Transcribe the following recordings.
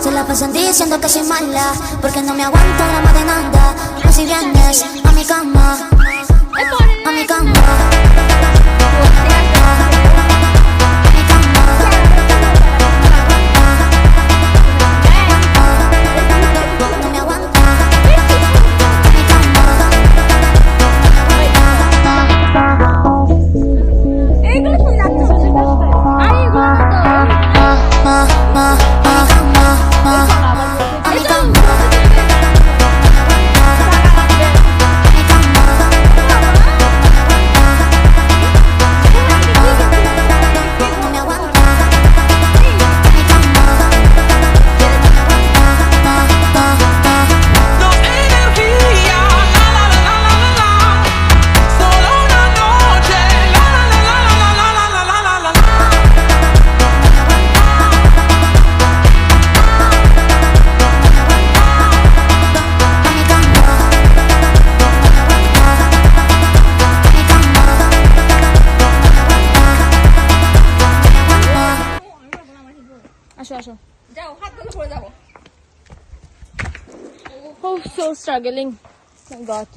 Se la pasan diciendo que soy mala, porque no me aguanto drama de nada. Pero si vienes a mi cama, a mi cama. আসো আসো যাও হাত ধরে পড়ে যাবো Oh so struggling my god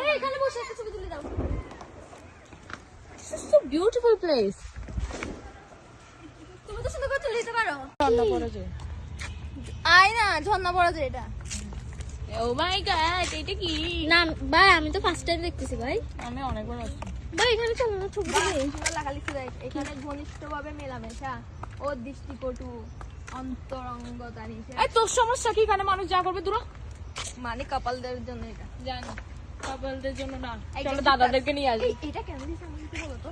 এই এখানে বসে একটা ছবি তুলে দাও This is so beautiful place তুমি তো সুন্দর করে তুলে দিতে পারো ঝর্ণা পড়ে যায় আয় না ঝর্ণা পড়ে যায় এটা Oh my god এটা কি না ভাই আমি তো ফার্স্ট টাইম দেখতেছি ভাই আমি অনেকবার আসছি ভাই এখানে চলো না ছবি তুলি সুন্দর লাগালিছে এখানে ঘনিষ্ঠভাবে মেলামেশা ও দৃষ্টিকটু অন্তরঙ্গতা নিছে এই তোর সমস্যা কি এখানে মানুষ যা করবে দূরা মানে কাপলদের জন্য এটা জানি কাপলদের জন্য না চলো দাদাদেরকে নিয়ে আসি এটা কেন দিছে আমাকে বলো তো